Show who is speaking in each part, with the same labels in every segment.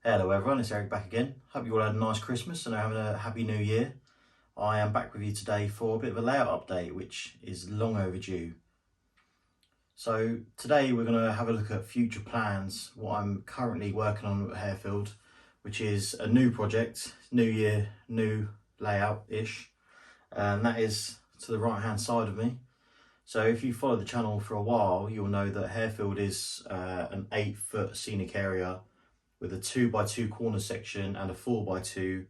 Speaker 1: Hello everyone, it's Eric back again. Hope you all had a nice Christmas and are having a happy new year. I am back with you today for a bit of a layout update, which is long overdue. So today we're going to have a look at future plans, what I'm currently working on at Harefield, which is a new project, new year, new layout-ish. And that is to the right hand side of me. So if you follow the channel for a while, you'll know that Harefield is an 8-foot scenic area with a 2x2 corner section and a 4x2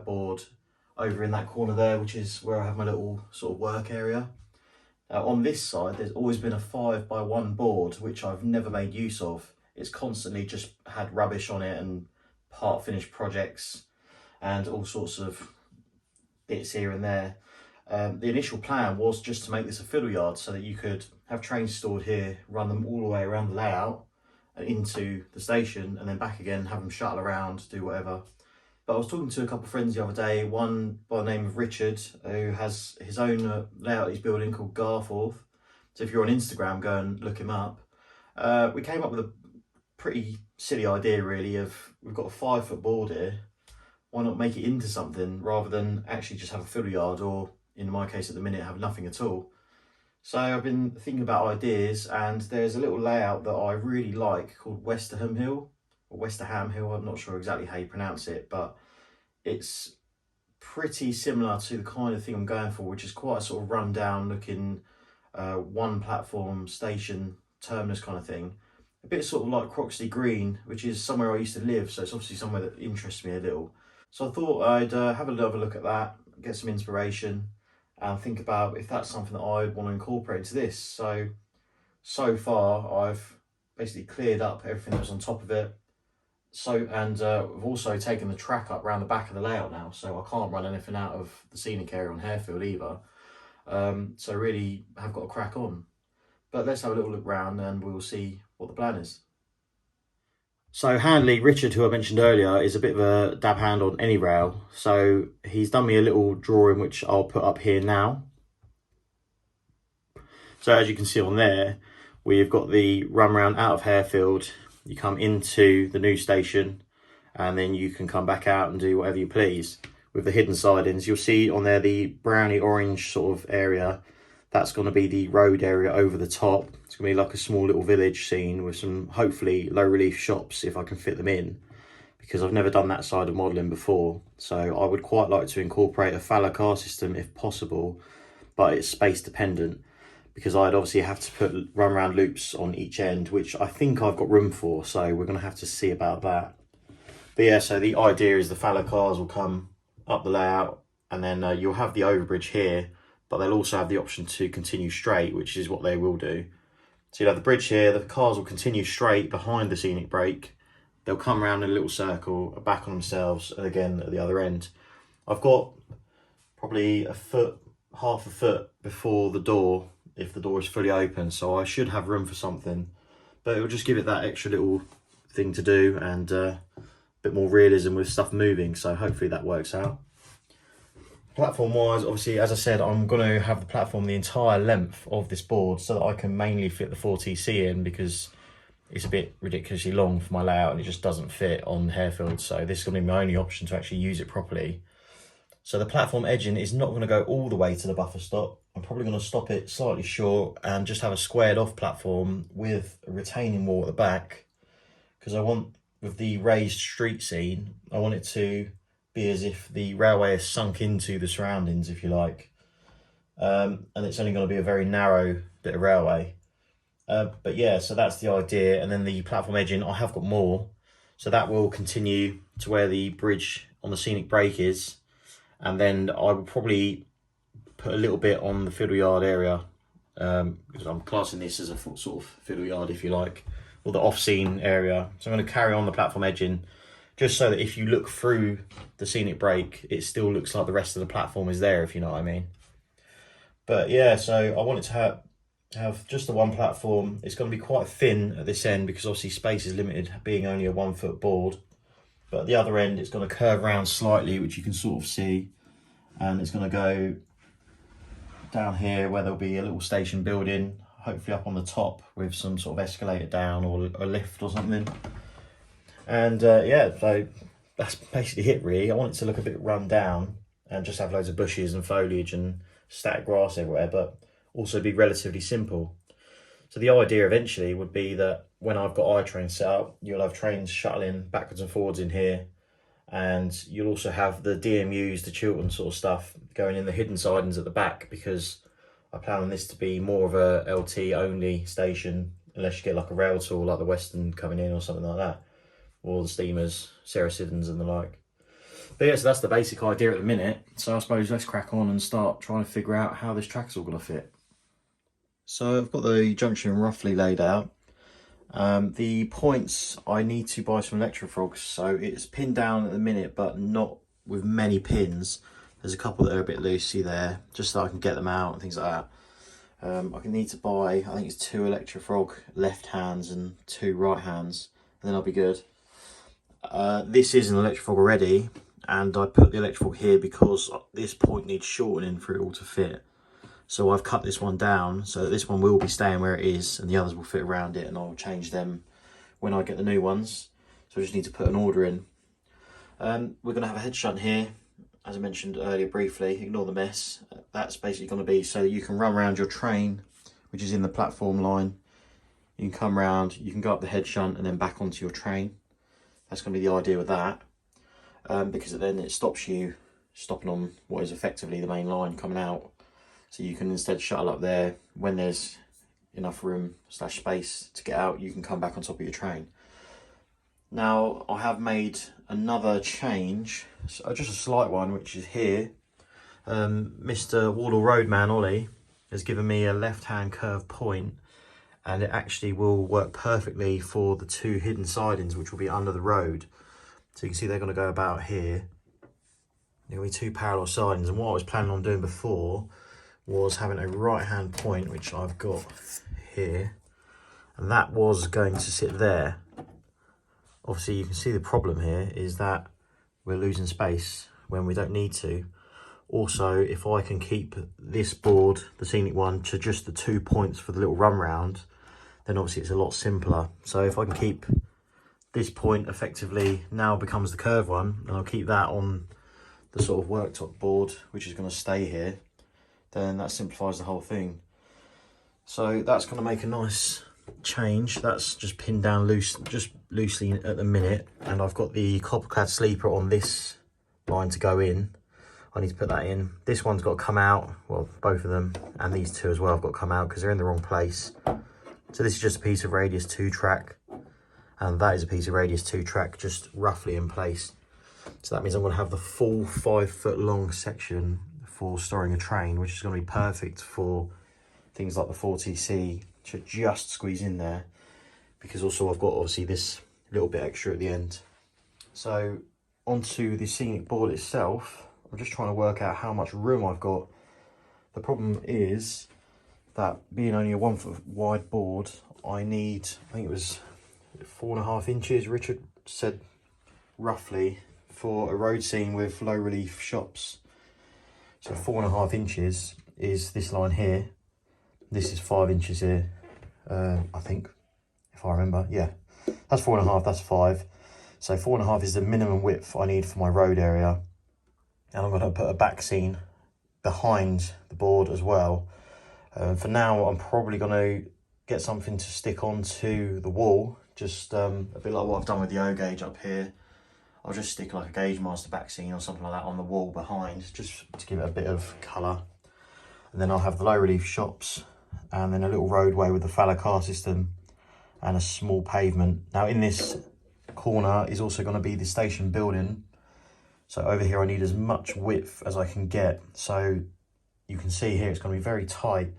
Speaker 1: board over in that corner there, which is where I have my little sort of work area. On this side, there's always been a 5x1 board, which I've never made use of. It's constantly just had rubbish on it and part finished projects and all sorts of bits here and there. The initial plan was just to make this a fiddle yard so that you could have trains stored here, run them all the way around the layout and into the station and then back again, have them shuttle around, do whatever. But I was talking to a couple of friends the other day, one by the name of Richard, who has his own layout he's building called Garforth. So if you're on Instagram, go and look him up. We came up with a pretty silly idea really of, we've got a 5-foot board here, why not make it into something rather than actually just have a fiddle yard, or in my case at the minute, have nothing at all. So I've been thinking about ideas, and there's a little layout that I really like called Westerham Hill, or Westerham Hill, I'm not sure exactly how you pronounce it, but it's pretty similar to the kind of thing I'm going for, which is quite a sort of run-down looking one platform station terminus kind of thing. A bit sort of like Croxley Green, which is somewhere I used to live, so it's obviously somewhere that interests me a little. So I thought I'd have a look at that, get some inspiration, and think about if that's something that I'd want to incorporate into this. So far I've basically cleared up everything that was on top of it. We've also taken the track up around the back of the layout now, so I can't run anything out of the scenic area on Harefield either. So really have got to crack on. But let's have a little look round and we'll see what the plan is. So Handley, Richard, who I mentioned earlier, is a bit of a dab hand on any rail. So he's done me a little drawing, which I'll put up here now. So as you can see on there, we've got the run round out of Harefield. You come into the new station and then you can come back out and do whatever you please. With the hidden sidings, you'll see on there the browny orange sort of area. That's going to be the road area over the top. It's going to be like a small little village scene with some hopefully low relief shops if I can fit them in, because I've never done that side of modelling before. So I would quite like to incorporate a fallow car system if possible, but it's space dependent because I'd obviously have to put run around loops on each end, which I think I've got room for. So we're going to have to see about that. But yeah, so the idea is the fallow cars will come up the layout and then you'll have the overbridge here, but they'll also have the option to continue straight, which is what they will do. So you'll have the bridge here, the cars will continue straight behind the scenic break. They'll come around in a little circle, back on themselves, and again at the other end. I've got probably a foot, half a foot before the door, if the door is fully open, so I should have room for something. But it'll just give it that extra little thing to do and a bit more realism with stuff moving, so hopefully that works out. Platform wise, obviously, as I said, I'm going to have the platform the entire length of this board so that I can mainly fit the 4TC in, because it's a bit ridiculously long for my layout and it just doesn't fit on Harefield. So this is going to be my only option to actually use it properly. So the platform edging is not going to go all the way to the buffer stop. I'm probably going to stop it slightly short and just have a squared off platform with a retaining wall at the back, because I want, with the raised street scene, I want it to be as if the railway is sunk into the surroundings, if you like. And it's only going to be a very narrow bit of railway. But yeah, so that's the idea. And then the platform edging, I have got more. So that will continue to where the bridge on the scenic break is. And then I will probably put a little bit on the fiddle yard area, because I'm classing this as a sort of fiddle yard, if you like, or the off-scene area. So I'm going to carry on the platform edging, just so that if you look through the scenic break, it still looks like the rest of the platform is there, if you know what I mean. But yeah, so I want it to have just the one platform. It's going to be quite thin at this end because obviously space is limited, being only a 1-foot board. But at the other end, it's going to curve around slightly, which you can sort of see. And it's going to go down here where there'll be a little station building, hopefully up on the top with some sort of escalator down or a lift or something. And yeah, so that's basically it really. I want it to look a bit run down and just have loads of bushes and foliage and static grass everywhere, but also be relatively simple. So the idea eventually would be that when I've got iTrains set up, you'll have trains shuttling backwards and forwards in here, and you'll also have the DMUs, the Chiltern sort of stuff, going in the hidden sidings at the back, because I plan on this to be more of a LT only station, unless you get like a rail tour like the Western coming in or something like that, or the steamers, Sarah Siddons and the like. But yeah, so that's the basic idea at the minute. So I suppose let's crack on and start trying to figure out how this track's all going to fit. So I've got the junction roughly laid out. The points, I need to buy some electrofrogs, so it's pinned down at the minute, but not with many pins. There's a couple that are a bit loosey there, just so I can get them out and things like that. I can need to buy, I think it's 2 electrofrog left hands and 2 right hands, and then I'll be good. This is an electrofrog already, and I put the electrofrog here because this point needs shortening for it all to fit. So I've cut this one down so that this one will be staying where it is and the others will fit around it, and I'll change them when I get the new ones. So I just need to put an order in. We're going to have a head shunt here, as I mentioned earlier briefly, ignore the mess. That's basically going to be so that you can run around your train, which is in the platform line. You can come round, you can go up the head shunt and then back onto your train. That's going to be the idea with that, because then it stops you stopping on what is effectively the main line coming out. So you can instead shuttle up there. When there's enough room / space to get out, you can come back on top of your train. Now I have made another change, so just a slight one, which is here. Mr. Wardle Roadman Ollie has given me a left-hand curve point, and it actually will work perfectly for the 2 hidden sidings, which will be under the road. So you can see they're going to go about here. There will be 2 parallel sidings, and what I was planning on doing before was having a right hand point, which I've got here, and that was going to sit there. Obviously you can see the problem here is that we're losing space when we don't need to. Also, if I can keep this board, the scenic one, to just the 2 points for the little run round, then obviously it's a lot simpler. So if I can keep this point effectively now becomes the curve one, and I'll keep that on the sort of worktop board, which is going to stay here, then that simplifies the whole thing. So that's going to make a nice change. That's just pinned down loosely at the minute, and I've got the copper clad sleeper on this line to go in. I need to put that in. This one's got to come out, well, both of them, and these 2 as well have got to come out because they're in the wrong place. So this is just a piece of radius 2 track, and that is a piece of radius 2 track just roughly in place. So that means I'm going to have the full 5 foot long section for storing a train, which is going to be perfect for things like the 4TC to just squeeze in there, because also I've got obviously this little bit extra at the end. So onto the scenic board itself, I'm just trying to work out how much room I've got. The problem is that being only a 1 foot wide board, I need, I think it was 4.5 inches, Richard said roughly, for a road scene with low relief shops. So 4.5 inches is this line here. This is 5 inches here, I think, if I remember. Yeah, that's 4.5, that's 5. So 4.5 is the minimum width I need for my road area. And I'm going to put a back scene behind the board as well. For now, I'm probably going to get something to stick onto the wall, just a bit like what I've done with the O gauge up here. I'll just stick like a Gauge Master back scene or something like that on the wall behind, just to give it a bit of colour. And then I'll have the low relief shops, and then a little roadway with the fallow car system and a small pavement. Now in this corner is also going to be the station building. So over here I need as much width as I can get. So you can see here it's going to be very tight,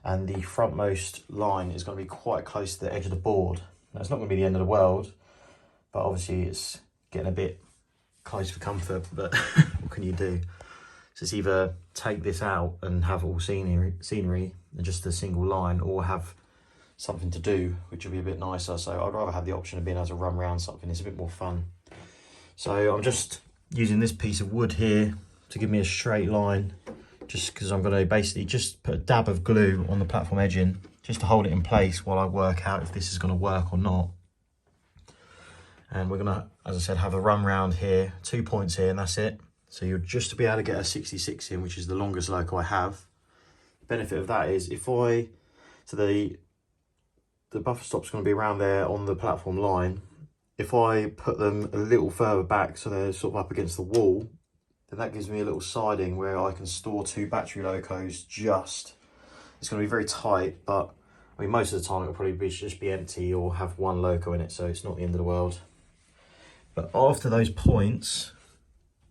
Speaker 1: and the frontmost line is going to be quite close to the edge of the board. Now it's not going to be the end of the world, but obviously it's getting a bit close for comfort, but what can you do? So it's either take this out and have all scenery and just a single line, or have something to do, which would be a bit nicer. So I'd rather have the option of being able to run around something. It's a bit more fun. So I'm just using this piece of wood here to give me a straight line, just because I'm going to basically just put a dab of glue on the platform edging just to hold it in place while I work out if this is going to work or not. And we're gonna, as I said, have a run round here, 2 points here, and that's it. So you're just to be able to get a 66 in, which is the longest loco I have. The benefit of that is the buffer stop's going to be around there on the platform line. If I put them a little further back so they're sort of up against the wall, then that gives me a little siding where I can store 2 battery locos. It's going to be very tight, but I mean, most of the time it'll probably just be empty or have 1 loco in it, so it's not the end of the world. But after those points,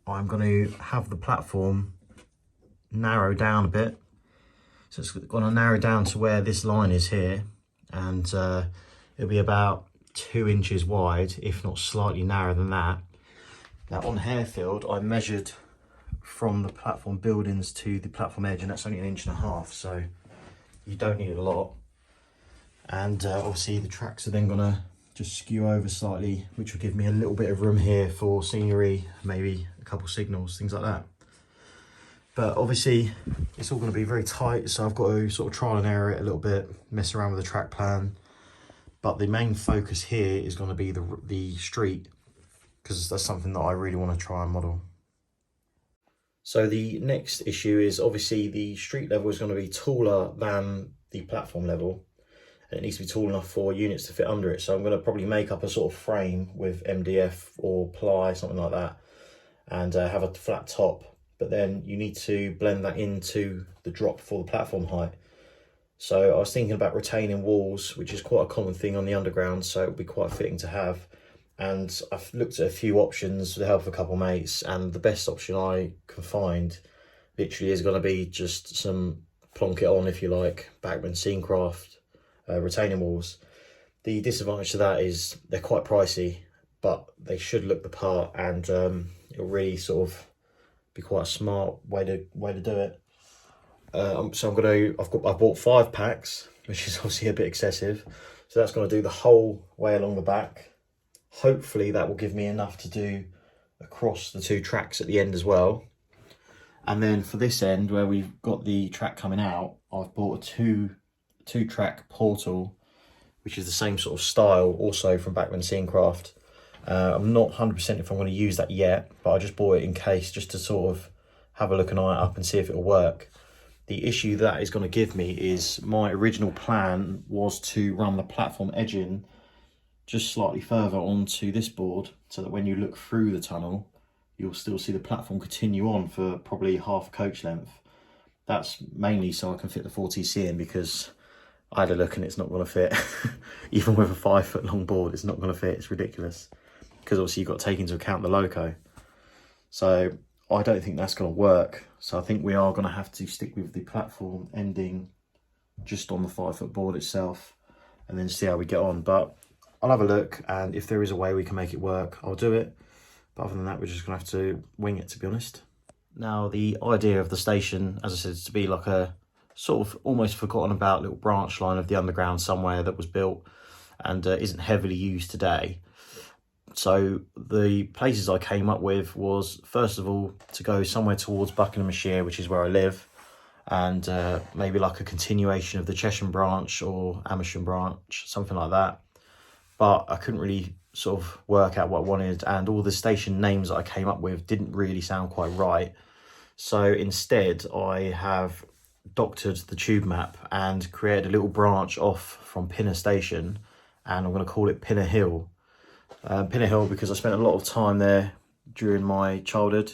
Speaker 1: I'm going to have the platform narrow down a bit. So it's going to narrow down to where this line is here, and it'll be about 2 inches wide, if not slightly narrower than that. Now on Harefield, I measured from the platform buildings to the platform edge, and that's only 1.5 inches, so you don't need a lot. And obviously the tracks are then going to just skew over slightly, which will give me a little bit of room here for scenery, maybe a couple signals, things like that. But obviously it's all going to be very tight, so I've got to sort of trial and error it a little bit, mess around with the track plan. But the main focus here is going to be the street, because that's something that I really want to try and model. So the next issue is obviously the street level is going to be taller than the platform level. And it needs to be tall enough for units to fit under it. So I'm going to probably make up a sort of frame with MDF or ply, something like that, and have a flat top. But then you need to blend that into the drop for the platform height. So I was thinking about retaining walls, which is quite a common thing on the underground, so it would be quite fitting to have. And I've looked at a few options with the help of a couple of mates, and the best option I can find literally is going to be just some plonk it on, if you like, Bachmann Scenecraft retaining walls. The disadvantage to that is they're quite pricey, but they should look the part, and it'll really sort of be quite a smart way to do it. So I've bought 5 packs, which is obviously a bit excessive. So that's going to do the whole way along the back. Hopefully that will give me enough to do across the 2 tracks at the end as well. And then for this end, where we've got the track coming out, I've bought a two track portal, which is the same sort of style, also from Bachmann Scenecraft. I'm not 100% if I'm going to use that yet, but I just bought it in case, just to sort of have a look and eye it up and see if it'll work. The issue that is going to give me is my original plan was to run the platform edging just slightly further onto this board, so that when you look through the tunnel, you'll still see the platform continue on for probably half coach length. That's mainly so I can fit the 4TC in, because I had a look and it's not going to fit. Even with a 5 foot long board, it's not going to fit. It's ridiculous, because obviously you've got to take into account the loco. So I don't think that's going to work. So I think we are going to have to stick with the platform ending just on the 5 foot board itself, and then see how we get on. But I'll have a look, and if there is a way we can make it work, I'll do it. But other than that, we're just going to have to wing it, to be honest. Now, the idea of the station, as I said, is to be like a sort of almost forgotten about little branch line of the underground somewhere that was built and isn't heavily used today. So the places I came up with was, first of all, to go somewhere towards Buckinghamshire, which is where I live, and maybe like a continuation of the Chesham branch or Amersham branch, something like that. But I couldn't really sort of work out what I wanted, and all the station names that I came up with didn't really sound quite right. So instead, I have doctored the tube map and created a little branch off from Pinner Station, and I'm going to call it Pinner Hill. Pinner Hill because I spent a lot of time there during my childhood,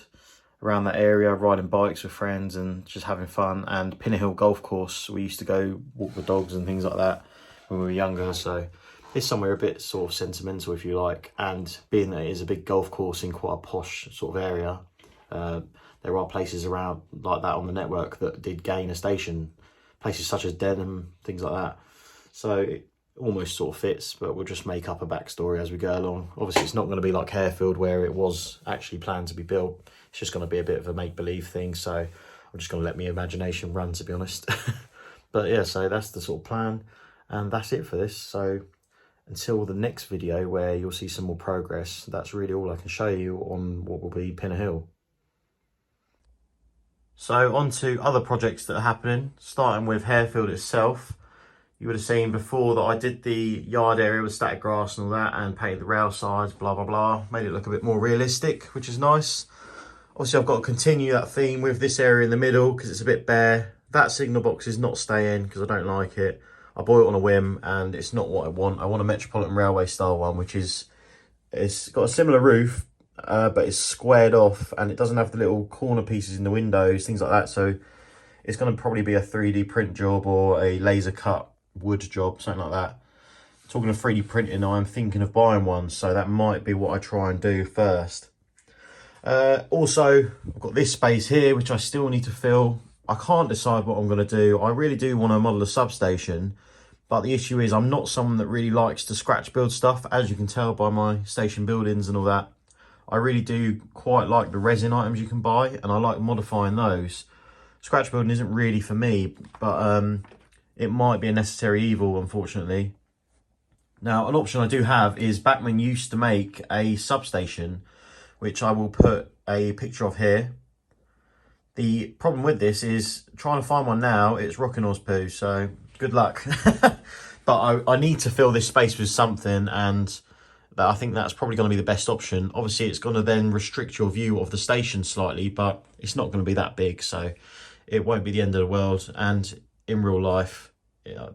Speaker 1: around that area, riding bikes with friends and just having fun. And Pinner Hill Golf Course, we used to go walk the dogs and things like that when we were younger, so it's somewhere a bit sort of sentimental, if you like. And being that it is a big golf course in quite a posh sort of area, there are places around like that on the network that did gain a station, places such as Denham, things like that. So it almost sort of fits, but we'll just make up a backstory as we go along. Obviously, it's not going to be like Harefield, where it was actually planned to be built. It's just going to be a bit of a make-believe thing, so I'm just going to let my imagination run, to be honest. But yeah, so that's the sort of plan, and that's it for this. So until the next video, where you'll see some more progress, that's really all I can show you on what will be Pinner Hill. So on to other projects that are happening, starting with Harefield itself. You would have seen before that I did the yard area with static grass and all that, and painted the rail sides, blah, blah, blah. Made it look a bit more realistic, which is nice. Obviously, I've got to continue that theme with this area in the middle because it's a bit bare. That signal box is not staying because I don't like it. I bought it on a whim and it's not what I want. I want a Metropolitan Railway style one, which is, it's got a similar roof, but it's squared off and it doesn't have the little corner pieces in the windows, things like that. So it's going to probably be a 3D print job or a laser cut wood job, something like that. Talking of 3D printing, I'm thinking of buying one, so that might be what I try and do first. Also, I've got this space here which I still need to fill. I can't decide what I'm going to do. I really do want to model a substation, but the issue is I'm not someone that really likes to scratch build stuff, as you can tell by my station buildings and all that. I really do quite like the resin items you can buy, and I like modifying those. Scratch building isn't really for me, but it might be a necessary evil, unfortunately. Now, an option I do have is Bachmann used to make a substation, which I will put a picture of here. The problem with this is trying to find one now, it's rocking horse poo, so good luck. But I need to fill this space with something, and I think that's probably going to be the best option. Obviously, it's going to then restrict your view of the station slightly, but it's not going to be that big, so it won't be the end of the world. And in real life,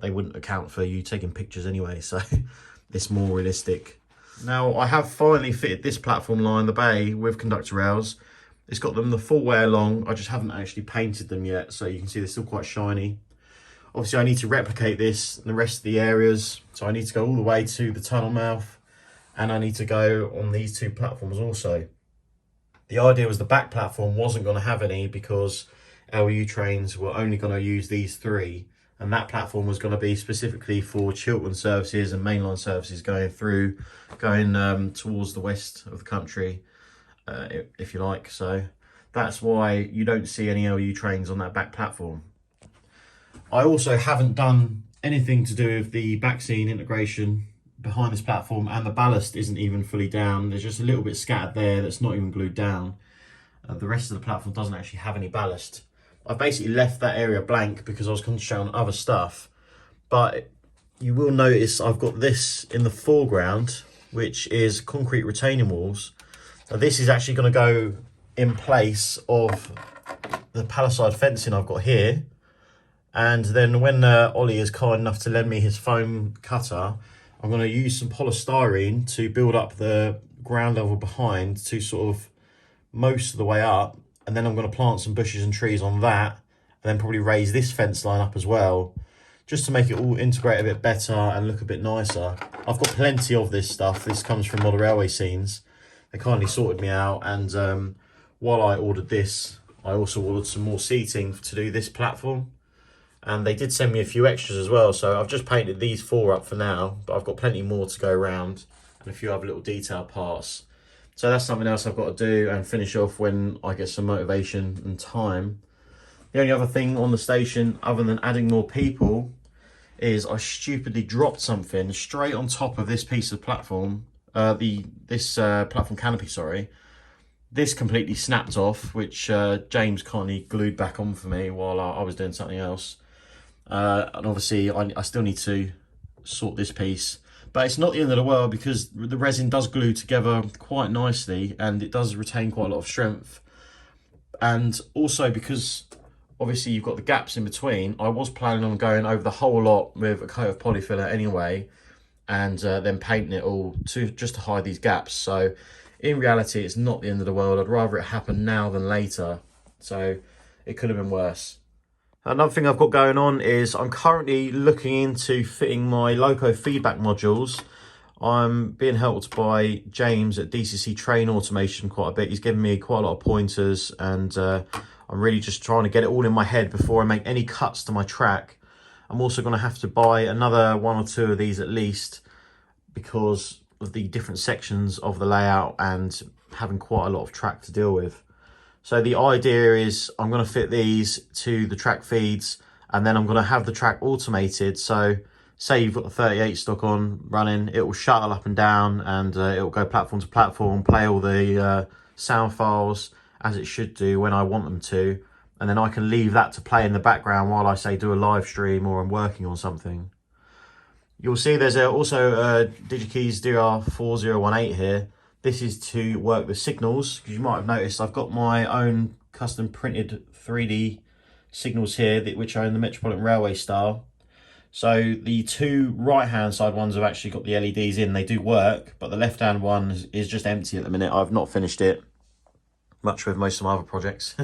Speaker 1: they wouldn't account for you taking pictures anyway, so it's more realistic. Now, I have finally fitted this platform line, the bay, with conductor rails. It's got them the full way along. I just haven't actually painted them yet, so you can see they're still quite shiny. Obviously, I need to replicate this in the rest of the areas, so I need to go all the way to the tunnel mouth, and I need to go on these two platforms also. The idea was the back platform wasn't going to have any because LU trains were only going to use these three, and that platform was going to be specifically for Chiltern services and mainline services going towards the west of the country, if you like. So that's why you don't see any LU trains on that back platform. I also haven't done anything to do with the back scene integration behind this platform, and the ballast isn't even fully down. There's just a little bit scattered there that's not even glued down. The rest of the platform doesn't actually have any ballast. I've basically left that area blank because I was concentrating on other stuff. But you will notice I've got this in the foreground, which is concrete retaining walls. Now this is actually going to go in place of the palisade fencing I've got here. And then when Ollie is kind enough to lend me his foam cutter, I'm going to use some polystyrene to build up the ground level behind to sort of most of the way up. And then I'm going to plant some bushes and trees on that, and then probably raise this fence line up as well, just to make it all integrate a bit better and look a bit nicer. I've got plenty of this stuff. This comes from Model Railway Scenes. They kindly sorted me out, and while I ordered this, I also ordered some more seating to do this platform. And they did send me a few extras as well, so I've just painted these four up for now, but I've got plenty more to go around, and a few other little detail parts. So that's something else I've got to do and finish off when I get some motivation and time. The only other thing on the station, other than adding more people, is I stupidly dropped something straight on top of this piece of platform, this platform canopy, sorry. This completely snapped off, which James kindly glued back on for me while I was doing something else. And obviously I still need to sort this piece. But it's not the end of the world because the resin does glue together quite nicely and it does retain quite a lot of strength. And also because obviously you've got the gaps in between, I was planning on going over the whole lot with a coat of polyfiller anyway, and then painting it all just to hide these gaps. So in reality, it's not the end of the world. I'd rather it happen now than later. So it could have been worse. Another thing I've got going on is I'm currently looking into fitting my loco feedback modules. I'm being helped by James at DCC Train Automation quite a bit. He's given me quite a lot of pointers, and I'm really just trying to get it all in my head before I make any cuts to my track. I'm also going to have to buy another one or two of these at least because of the different sections of the layout and having quite a lot of track to deal with. So the idea is I'm going to fit these to the track feeds, and then I'm going to have the track automated. So say you've got the 38 stock on running, it will shuttle up and down, and it will go platform to platform, play all the sound files as it should do when I want them to. And then I can leave that to play in the background while I say do a live stream or I'm working on something. You'll see there's also a DigiKeys DR4018 here. This is to work the signals, because you might have noticed I've got my own custom printed 3D signals here, which are in the Metropolitan Railway style. So the two right hand side ones have actually got the LEDs in, they do work, but the left hand one is just empty at the minute. I've not finished it, much with most of my other projects.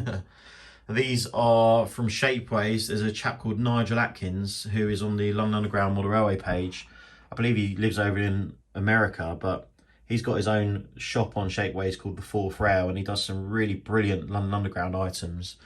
Speaker 1: These are from Shapeways. There's a chap called Nigel Atkins who is on the London Underground Model Railway page. I believe he lives over in America, but he's got his own shop on Shapeways called the Fourth Rail, and he does some really brilliant London Underground items.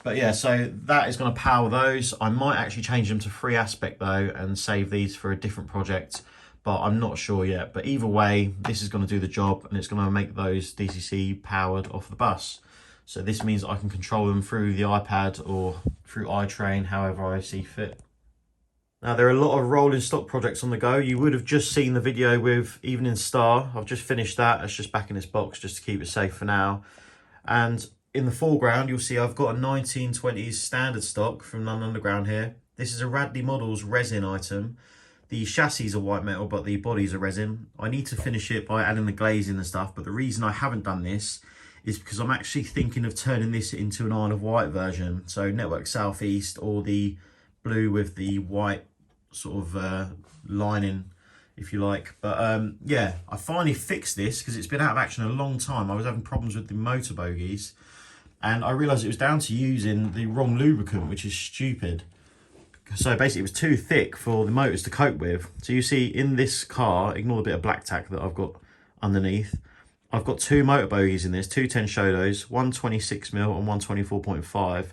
Speaker 1: But yeah, so that is going to power those. I might actually change them to free aspect though and save these for a different project, but I'm not sure yet. But either way, this is going to do the job, and it's going to make those DCC powered off the bus. So this means I can control them through the iPad or through iTrain, however I see fit. Now, there are a lot of rolling stock projects on the go. You would have just seen the video with Evening Star. I've just finished that. It's just back in its box just to keep it safe for now. And in the foreground, you'll see I've got a 1920s standard stock from London Underground here. This is a Radley Models resin item. The chassis are white metal, but the bodies are resin. I need to finish it by adding the glazing and stuff, but the reason I haven't done this is because I'm actually thinking of turning this into an Isle of Wight version. So Network Southeast, or the blue with the white sort of lining, if you like. But yeah, I finally fixed this because it's been out of action a long time. I was having problems with the motor bogies, and I realised it was down to using the wrong lubricant, which is stupid. So basically it was too thick for the motors to cope with. So you see in this car, ignore the bit of black tack that I've got underneath, I've got two motor bogies in this, two 10 Shodos, one 26mm and one 24.5.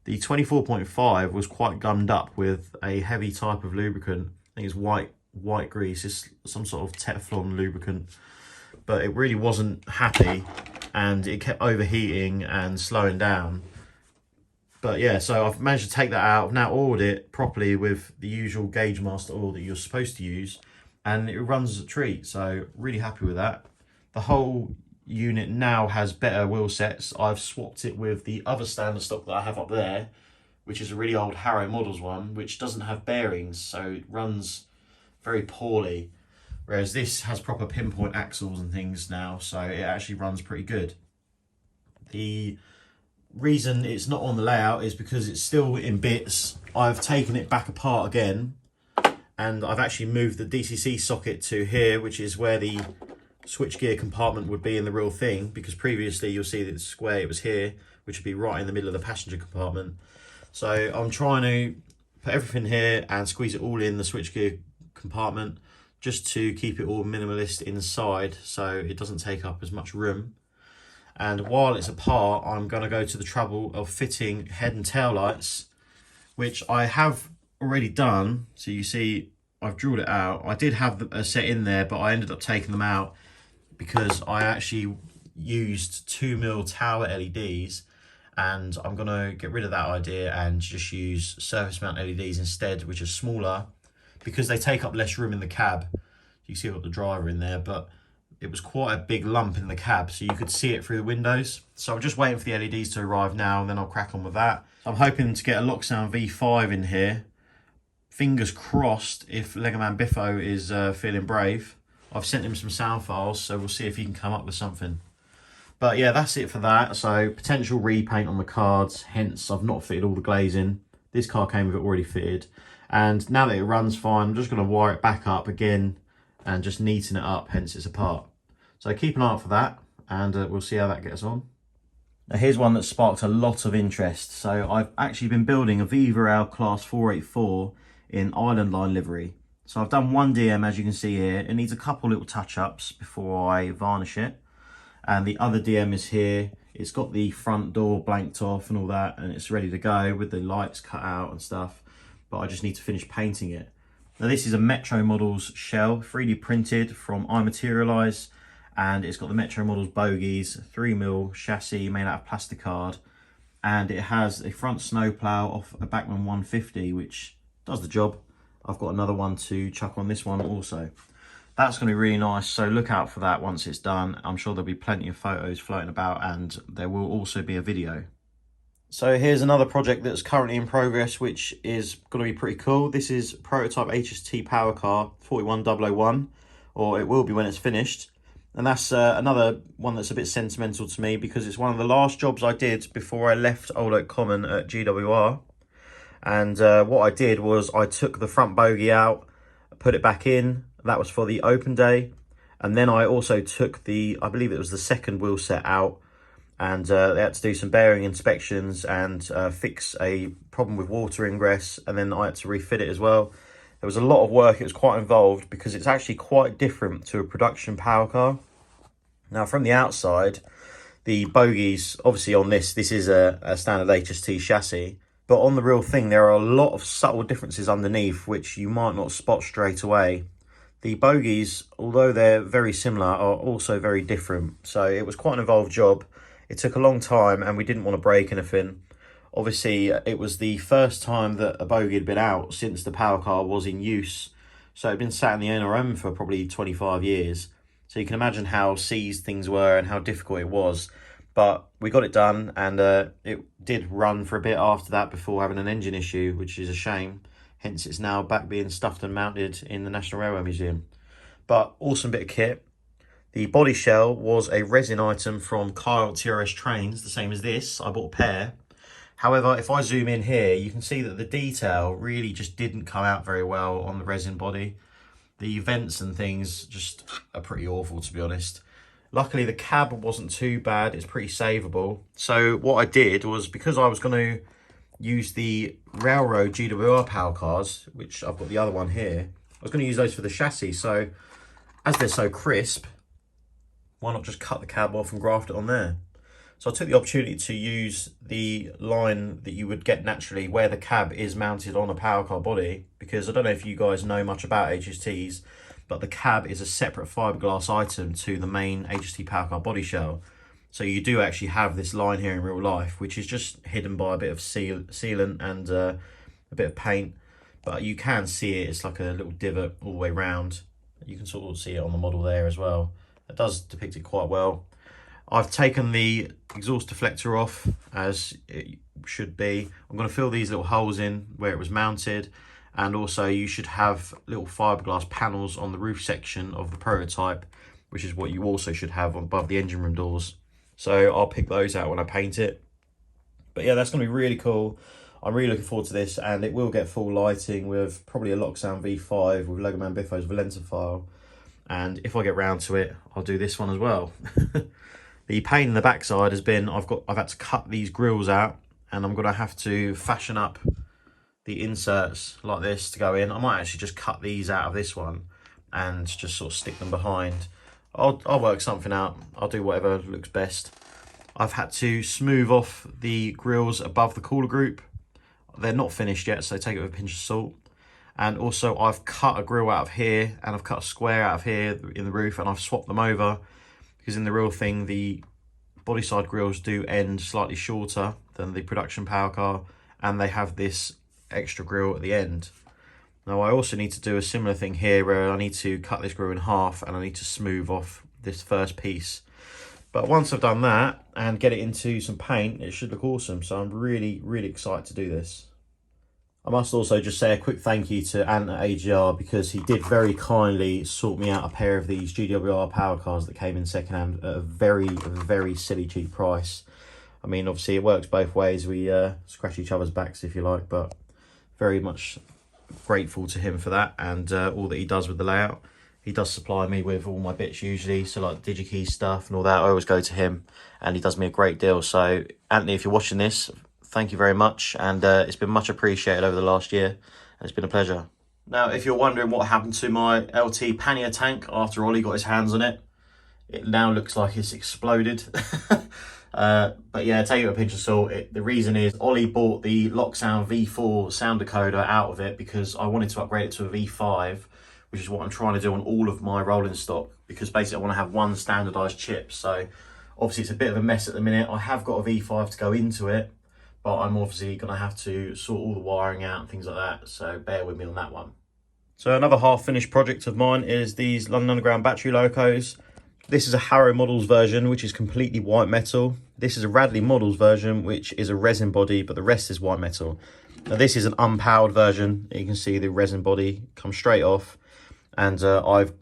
Speaker 1: The 24.5 was quite gummed up with a heavy type of lubricant. I think it's white grease, it's some sort of Teflon lubricant, but it really wasn't happy and it kept overheating and slowing down. But yeah, so I've managed to take that out. I've now oiled it properly with the usual Gauge Master oil that you're supposed to use, and it runs as a treat, so really happy with that. The whole unit now has better wheel sets. I've swapped it with the other standard stock that I have up there, which is a really old Harrow Models one, which doesn't have bearings, so it runs very poorly. Whereas this has proper pinpoint axles and things now, so it actually runs pretty good. The reason it's not on the layout is because it's still in bits. I've taken it back apart again, and I've actually moved the DCC socket to here, which is where the switchgear compartment would be in the real thing, because previously you'll see that it's square, it was here, which would be right in the middle of the passenger compartment. So I'm trying to put everything here and squeeze it all in the switchgear compartment, just to keep it all minimalist inside so it doesn't take up as much room. And while it's apart, I'm going to go to the trouble of fitting head and tail lights, which I have already done. So you see I've drilled it out. I did have a set in there, but I ended up taking them out because I actually used 2mm tower LEDs, and I'm going to get rid of that idea and just use surface mount LEDs instead, which are smaller because they take up less room in the cab. You can see I've got the driver in there, but it was quite a big lump in the cab, so you could see it through the windows. So I'm just waiting for the LEDs to arrive now, and then I'll crack on with that. I'm hoping to get a Locksound V5 in here. Fingers crossed if Legoman Biffo is feeling brave. I've sent him some sound files, so we'll see if he can come up with something. But yeah, that's it for that. So potential repaint on the cards, hence I've not fitted all the glazing. This car came with it already fitted. And now that it runs fine, I'm just going to wire it back up again and just neaten it up, hence it's apart. So keep an eye out for that, and we'll see how that gets on. Now here's one that sparked a lot of interest. So I've actually been building a Viva Rail Class 484 in Island Line livery. So I've done one DM, as you can see here. It needs a couple little touch-ups before I varnish it. And the other DM is here. It's got the front door blanked off and all that, and it's ready to go with the lights cut out and stuff. But I just need to finish painting it. Now this is a Metro Models shell, 3D printed from iMaterialise, and it's got the Metro Models bogies, 3mm chassis made out of plasticard, and it has a front snowplow off a Bachmann 150, which does the job. I've got another one to chuck on this one also. That's going to be really nice, so look out for that once it's done. I'm sure there'll be plenty of photos floating about, and there will also be a video. So here's another project that's currently in progress, which is going to be pretty cool. This is prototype HST power car 41001, or it will be when it's finished. And that's another one that's a bit sentimental to me because it's one of the last jobs I did before I left Old Oak Common at GWR. And what I did was I took the front bogie out, put it back in. That was for the open day. And then I also took the, I believe it was the second wheel set out, and they had to do some bearing inspections and fix a problem with water ingress, and then I had to refit it as well. There was a lot of work. It was quite involved because it's actually quite different to a production power car. Now, from the outside, the bogies, obviously on this is a standard HST chassis, but on the real thing, there are a lot of subtle differences underneath, which you might not spot straight away. The bogies, although they're very similar, are also very different. So it was quite an involved job. It took a long time and we didn't want to break anything. Obviously, it was the first time that a bogie had been out since the power car was in use. So it had been sat in the NRM for probably 25 years. So you can imagine how seized things were and how difficult it was. But we got it done, and it did run for a bit after that before having an engine issue, which is a shame. Hence, it's now back being stuffed and mounted in the National Railway Museum. But awesome bit of kit. The body shell was a resin item from Kyle TRS Trains, the same as this. I bought a pair. However, if I zoom in here, you can see that the detail really just didn't come out very well on the resin body. The vents and things just are pretty awful, to be honest. Luckily, the cab wasn't too bad. It's pretty savable. So what I did was, because I was going to use the Railroad GWR power cars, which I've got the other one here, I was going to use those for the chassis. So as they're so crisp, why not just cut the cab off and graft it on there? So I took the opportunity to use the line that you would get naturally where the cab is mounted on a power car body, because I don't know if you guys know much about HSTs, but the cab is a separate fiberglass item to the main HST power car body shell. So you do actually have this line here in real life, which is just hidden by a bit of sealant and a bit of paint, but you can see it. It's like a little divot all the way round. You can sort of see it on the model there as well. It does depict it quite well. I've taken the exhaust deflector off, as it should be. I'm going to fill these little holes in where it was mounted, and also you should have little fiberglass panels on the roof section of the prototype, which is what you also should have above the engine room doors. So I'll pick those out when I paint it. But yeah, that's going to be really cool. I'm really looking forward to this, and it will get full lighting with probably a Locksound V5 with Legoman Biffos Valenta file. And if I get round to it, I'll do this one as well. The pain in the backside has been I've had to cut these grills out, and I'm going to have to fashion up the inserts like this to go in. I might actually just cut these out of this one and just sort of stick them behind. I'll work something out. I'll do whatever looks best. I've had to smooth off the grills above the cooler group. They're not finished yet, so take it with a pinch of salt. And also I've cut a grill out of here, and I've cut a square out of here in the roof, and I've swapped them over, because in the real thing, the body side grills do end slightly shorter than the production power car, and they have this extra grill at the end. Now I also need to do a similar thing here, where I need to cut this grill in half, and I need to smooth off this first piece. But once I've done that and get it into some paint, it should look awesome. So I'm really, really excited to do this. I must also just say a quick thank you to Ant at AGR, because he did very kindly sort me out a pair of these GWR power cars that came in secondhand at a very, very silly cheap price. I mean, obviously it works both ways. We scratch each other's backs, if you like, but very much grateful to him for that, and all that he does with the layout. He does supply me with all my bits usually, so like DigiKey stuff and all that, I always go to him, and he does me a great deal. So Anthony, if you're watching this, thank you very much, and it's been much appreciated over the last year, and it's been a pleasure. Now, if you're wondering what happened to my LT pannier tank after Ollie got his hands on it, it now looks like it's exploded. But yeah, take it with a pinch of salt. The reason is Ollie bought the Locksound V4 sound decoder out of it because I wanted to upgrade it to a V5, which is what I'm trying to do on all of my rolling stock, because basically I want to have one standardised chip. So obviously it's a bit of a mess at the minute. I have got a V5 to go into it, but I'm obviously going to have to sort all the wiring out and things like that, so bear with me on that one. So another half-finished project of mine is these London Underground battery locos. This is a Harrow Models version, which is completely white metal. This is a Radley Models version, which is a resin body, but the rest is white metal. Now this is an unpowered version. You can see the resin body comes straight off, and I've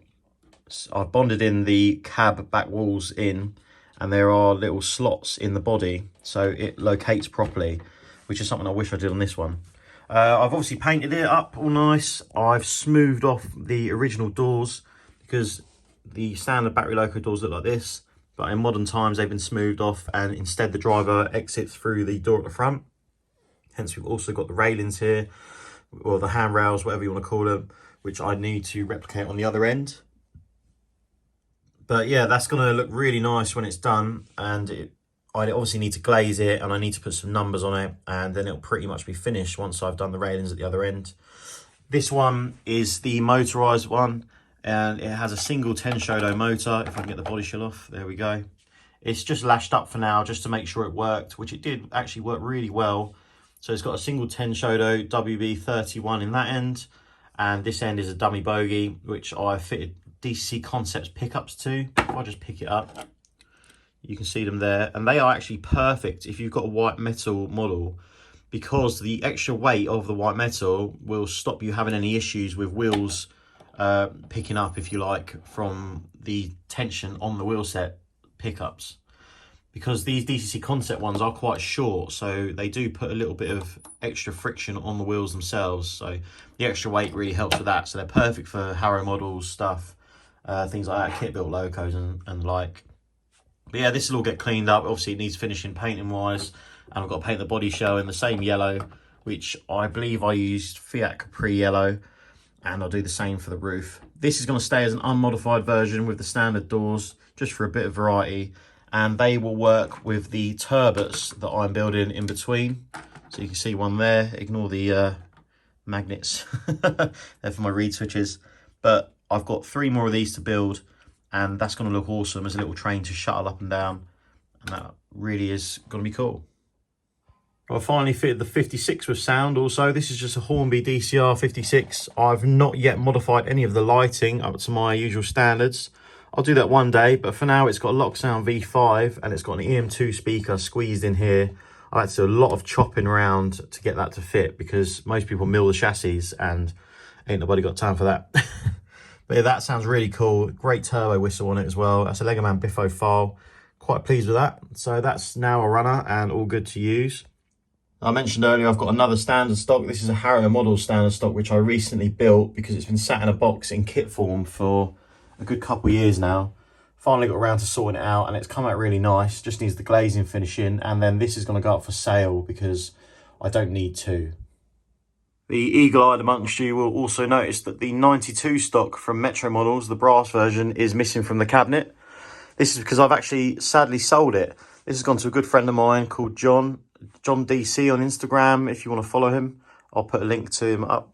Speaker 1: bonded in the cab back walls in, and there are little slots in the body, so it locates properly, which is something I wish I did on this one. I've obviously painted it up all nice. I've smoothed off the original doors, because the standard battery loco doors look like this, but in modern times they've been smoothed off, and instead the driver exits through the door at the front. Hence we've also got the railings here, or the handrails, whatever you want to call them, which I need to replicate on the other end. But yeah, that's going to look really nice when it's done, and I obviously need to glaze it, and I need to put some numbers on it, and then it'll pretty much be finished once I've done the railings at the other end. This one is the motorized one, and it has a single 10 shodo motor. If I can get the body shell off, there we go. It's just lashed up for now, just to make sure it worked, which it did actually work really well. So it's got a single 10 shodo WB31 in that end, and this end is a dummy bogie, which I fitted DC Concepts pickups to. If I just pick it up, you can see them there, and they are actually perfect if you've got a white metal model, because the extra weight of the white metal will stop you having any issues with wheels picking up, if you like, from the tension on the wheel set pickups, because these DCC Concept ones are quite short, so they do put a little bit of extra friction on the wheels themselves, so the extra weight really helps with that. So they're perfect for Harrow Models stuff, things like that, kit built locos and like. But yeah, this will all get cleaned up. Obviously it needs finishing painting wise, and I've got to paint the body shell in the same yellow, which I believe I used Fiat Capri yellow, and I'll do the same for the roof. This is going to stay as an unmodified version with the standard doors, just for a bit of variety, and they will work with the turbets that I'm building in between. So you can see one there, ignore the magnets, they're for my reed switches. But I've got 3 more of these to build, and that's going to look awesome as a little train to shuttle up and down, and that really is going to be cool. I finally fitted the 56 with sound also. This is just a Hornby DCR 56. I've not yet modified any of the lighting up to my usual standards. I'll do that one day, but for now it's got a Locksound V5, and it's got an EM2 speaker squeezed in here. I had to do a lot of chopping around to get that to fit, because most people mill the chassis and ain't nobody got time for that. But yeah, that sounds really cool. Great turbo whistle on it as well. That's a Legoman Biffo file. Quite pleased with that. So that's now a runner and all good to use. I mentioned earlier I've got another standard stock. This is a Harrow Model standard stock, which I recently built because it's been sat in a box in kit form for a good couple of years now. Finally got around to sorting it out, and it's come out really nice. Just needs the glazing finishing, and then this is going to go up for sale because I don't need to. The eagle-eyed amongst you will also notice that the 92 stock from Metro Models, the brass version, is missing from the cabinet. This is because I've actually sadly sold it. This has gone to a good friend of mine called John DC on Instagram. If you want to follow him, I'll put a link to him up,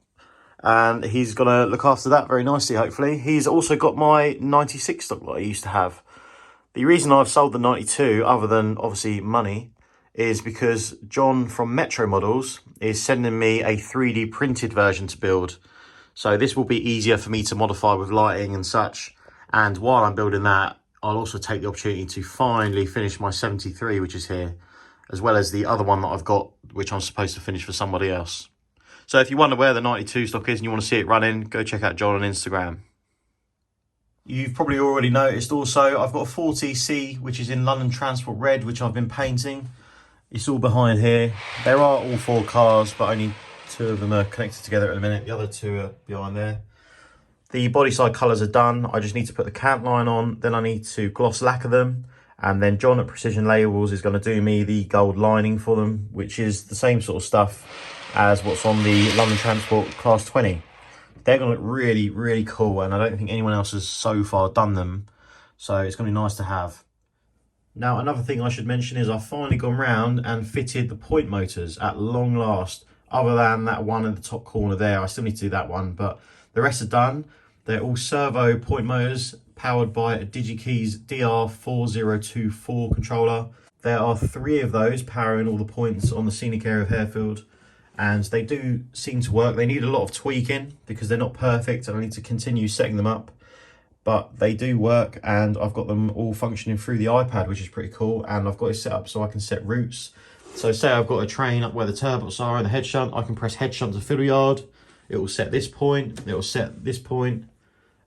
Speaker 1: and he's gonna look after that very nicely, hopefully. He's also got my 96 stock that I used to have. The reason I've sold the 92, other than obviously money, is because John from Metro Models is sending me a 3D printed version to build. So this will be easier for me to modify with lighting and such, and while I'm building that, I'll also take the opportunity to finally finish my 73, which is here, as well as the other one that I've got, which I'm supposed to finish for somebody else. So if you wonder where the 92 stock is and you want to see it running, go check out John on Instagram. You've probably already noticed also, I've got a 40C, which is in London Transport Red, which I've been painting. It's all behind here. There are all 4 cars, but only 2 of them are connected together at the minute. The other 2 are behind there. The body side colours are done. I just need to put the cant line on, then I need to gloss lacquer them. And then John at Precision Labels is going to do me the gold lining for them, which is the same sort of stuff as what's on the London Transport Class 20. They're going to look really, really cool, and I don't think anyone else has so far done them. So it's going to be nice to have. Now, another thing I should mention is I've finally gone round and fitted the point motors at long last. Other than that one in the top corner there, I still need to do that one, but the rest are done. They're all servo point motors, powered by a DigiKeys DR4024 controller. There are 3 of those powering all the points on the scenic area of Harefield, and they do seem to work. They need a lot of tweaking because they're not perfect, and I need to continue setting them up. but they do work, and I've got them all functioning through the iPad, which is pretty cool. And I've got it set up so I can set routes. So say I've got a train up where the turbochargers are and the head shunt, I can press head shunt to fiddle yard. It will set this point, it will set this point,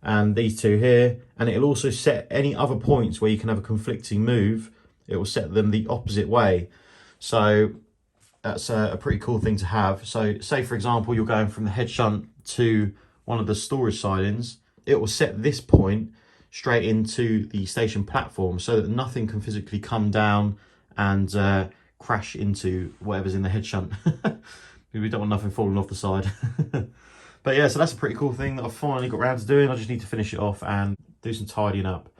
Speaker 1: and these two here. And it'll also set any other points where you can have a conflicting move. It will set them the opposite way. So that's a pretty cool thing to have. So say, for example, you're going from the head shunt to one of the storage sidings. It will set this point straight into the station platform so that nothing can physically come down and crash into whatever's in the head shunt. We don't want nothing falling off the side. But yeah, so that's a pretty cool thing that I've finally got around to doing. I just need to finish it off and do some tidying up.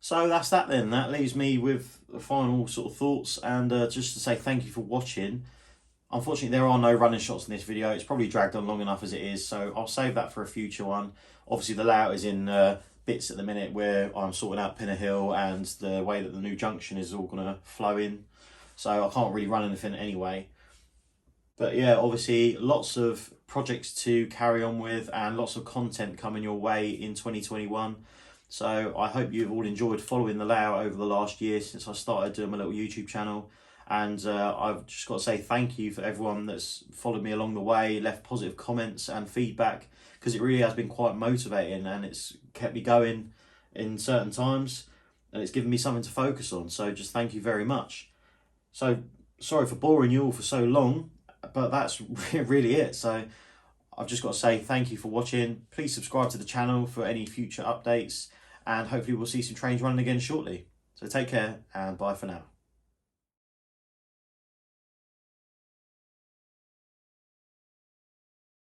Speaker 1: So that's that then. That leaves me with the final sort of thoughts, and just to say thank you for watching. Unfortunately, there are no running shots in this video. It's probably dragged on long enough as it is, so I'll save that for a future one. Obviously, the layout is in bits at the minute where I'm sorting out Pinner Hill and the way that the new junction is all going to flow in. So I can't really run anything anyway. But yeah, obviously lots of projects to carry on with and lots of content coming your way in 2021. So I hope you've all enjoyed following the layout over the last year since I started doing my little YouTube channel. And I've just got to say thank you for everyone that's followed me along the way, left positive comments and feedback, because it really has been quite motivating and it's kept me going in certain times and it's given me something to focus on. So just thank you very much. So sorry for boring you all for so long, but that's really it. So I've just got to say thank you for watching. Please subscribe to the channel for any future updates, and hopefully we'll see some trains running again shortly. So take care and bye for now.